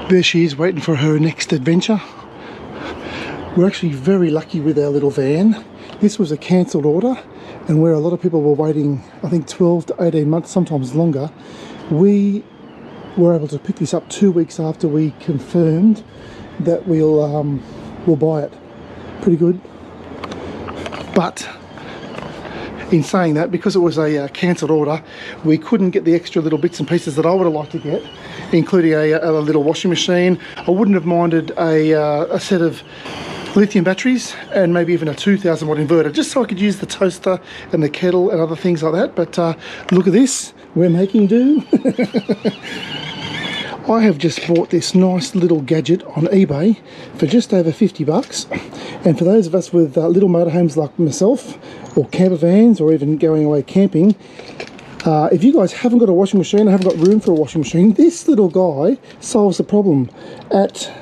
There she is, waiting for her next adventure. We're actually very lucky with our little van. This was a cancelled order, and where a lot of people were waiting, I think 12 to 18 months, sometimes longer, we were able to pick this up 2 weeks after we confirmed that we'll buy it. Pretty good. But in saying that, because it was a cancelled order, we couldn't get the extra little bits and pieces that I would have liked to get, including a little washing machine. I wouldn't have minded a set of lithium batteries and maybe even a 2000 watt inverter, just so I could use the toaster and the kettle and other things like that. But look at this, we're making do. I have just bought this nice little gadget on eBay for just over 50 bucks. And for those of us with little motorhomes like myself, or campervans, or even going away camping, if you guys haven't got a washing machine, or haven't got room for a washing machine, this little guy solves the problem. At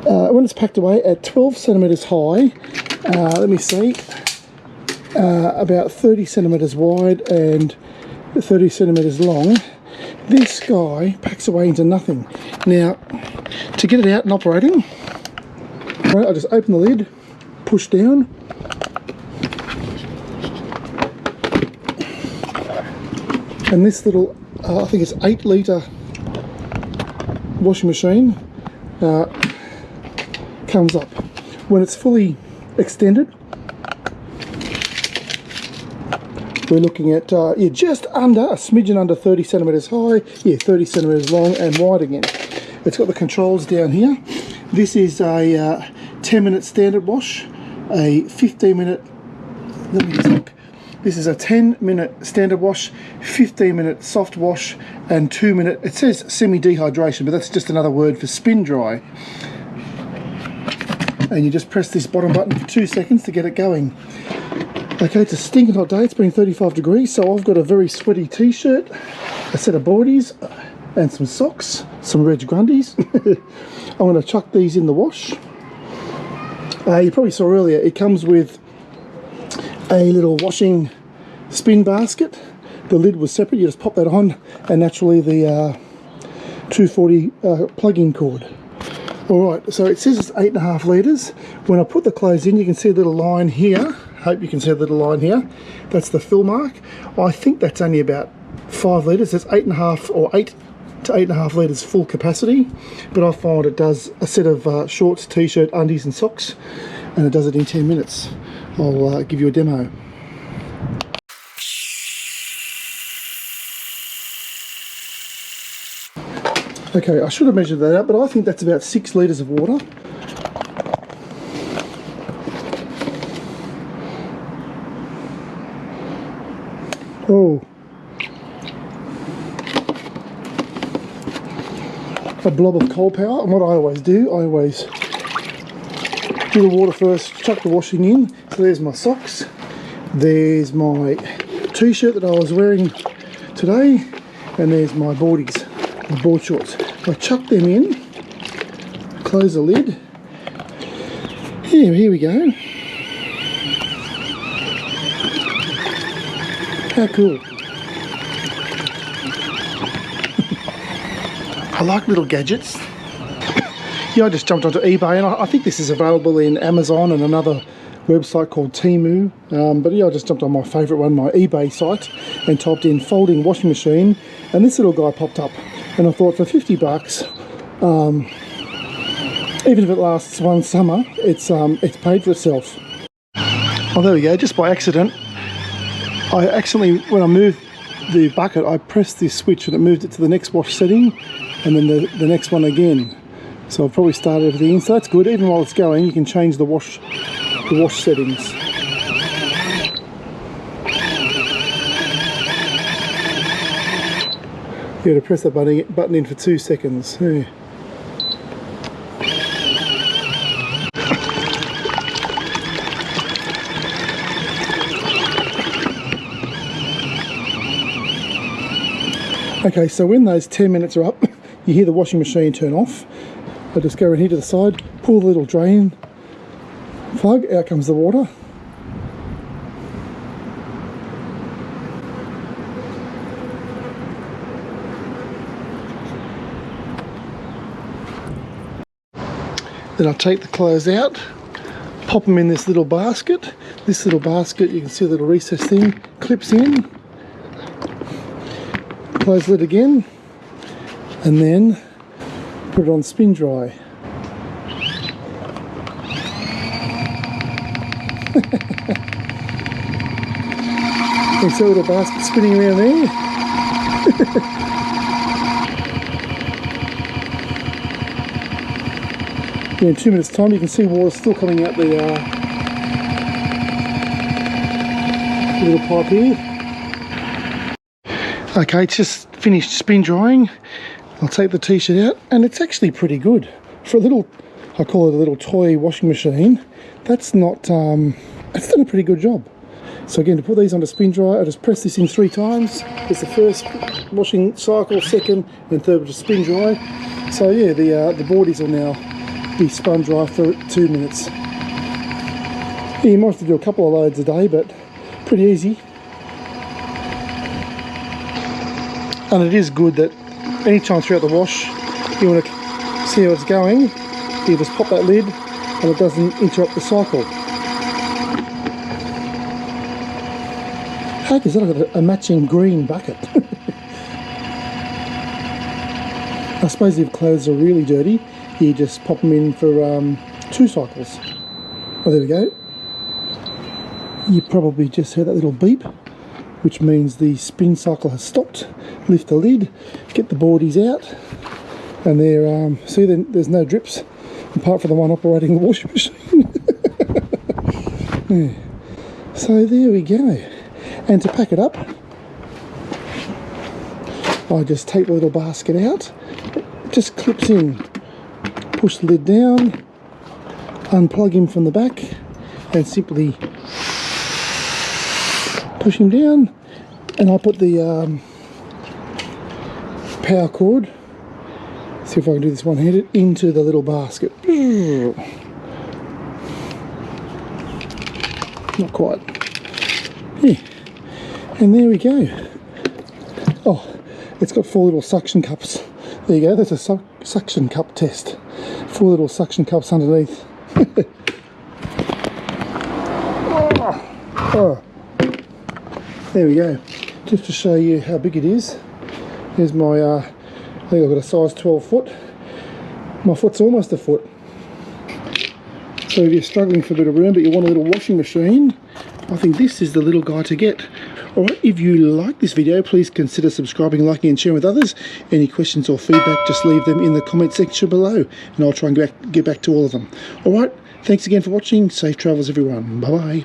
when it's packed away at 12 centimeters high, let me see, about 30 centimeters wide and 30 centimeters long, this guy packs away into nothing. Now, to get it out and operating, right, I just open the lid, push down, and this little, I think it's 8 litre washing machine comes up. When it's fully extended, we're looking at just under, a smidgen under 30 centimeters high, 30 centimeters long and wide again. It's got the controls down here. This is a 10-minute standard wash, a 15-minute, let me just look. This is a 10-minute standard wash, 15-minute soft wash, and 2-minute, it says semi-dehydration, but that's just another word for spin dry. And you just press this bottom button for 2 seconds to get it going. Okay, it's a stinking hot day, it's been 35 degrees, so I've got a very sweaty t-shirt, a set of boardies, and some socks, some Reg Grundies. I'm going to chuck these in the wash. You probably saw earlier, it comes with a little washing spin basket. The lid was separate, you just pop that on, and naturally the 240 plug-in cord. Alright, so it says it's 8.5 litres. When I put the clothes in, you can see a little line here. Hope you can see a little line here. That's the fill mark. I think that's only about 5 litres. That's 8.5 or 8 to 8.5 litres full capacity. But I find it does a set of shorts, t-shirt, undies and socks, and it does it in 10 minutes. I'll give you a demo. Okay, I should have measured that out, but I think that's about 6 litres of water. Oh, a blob of coal power. And what I always do, I always do the water first, chuck the washing in. So there's my socks, there's my t-shirt that I was wearing today, and there's my boardies, my board shorts. I chuck them in, close the lid. Here we go. How cool. I like little gadgets. Yeah, I just jumped onto eBay, and I think this is available in Amazon and another website called Temu. But yeah, I just jumped on my favourite one, my eBay site, and typed in folding washing machine, and this little guy popped up. And I thought, for 50 bucks, even if it lasts one summer, it's paid for itself. Oh, there we go, just by accident. I accidentally, when I moved the bucket, I pressed this switch and it moved it to the next wash setting, and then the next one again. So I've probably started everything, so that's good. Even while it's going, you can change the wash settings. You got to press that button in for 2 seconds. Yeah. Okay, so when those 10 minutes are up, you hear the washing machine turn off. I just go in here to the side, pull the little drain plug, out comes the water. Then I'll take the clothes out, pop them in this little basket. This little basket, you can see the little recess thing, clips in. Close lid again, and then put it on spin dry. You see a little basket spinning around there. In 2 minutes time you can see water still coming out the little pipe here. Okay, it's just finished spin drying. I'll take the t-shirt out, and it's actually pretty good. For a little, I call it a little toy washing machine, that's not, it's done a pretty good job. So again, to put these onto spin dry, I just press this in 3 times. It's the first washing cycle, second and third will just spin dry. So yeah, the boardies will now be spun dry for 2 minutes. Yeah, you might have to do a couple of loads a day, but pretty easy. And it is good that anytime throughout the wash you want to see how it's going, you just pop that lid and it doesn't interrupt the cycle. Heck, is that a matching green bucket? I suppose if clothes are really dirty, you just pop them in for 2 cycles. Oh, there we go. You probably just heard that little beep, which means the spin cycle has stopped. Lift the lid, get the boardies out, and there, see, then there's no drips apart from the one operating the washing machine. Yeah. So there we go. And to pack it up, I just take the little basket out, it just clips in, push the lid down, unplug him from the back, and simply push him down, and I'll put the power cord, see if I can do this one-handed, into the little basket. Not quite. Yeah. And there we go. Oh, it's got 4 little suction cups. There you go, that's a suction cup test. 4 little suction cups underneath. Oh. There we go. Just to show you how big it is. Here's my, I think I've got a size 12 foot. My foot's almost a foot. So if you're struggling for a bit of room but you want a little washing machine, I think this is the little guy to get. Alright, if you like this video, please consider subscribing, liking and sharing with others. Any questions or feedback, just leave them in the comment section below and I'll try and get back to all of them. Alright, thanks again for watching. Safe travels everyone. Bye bye.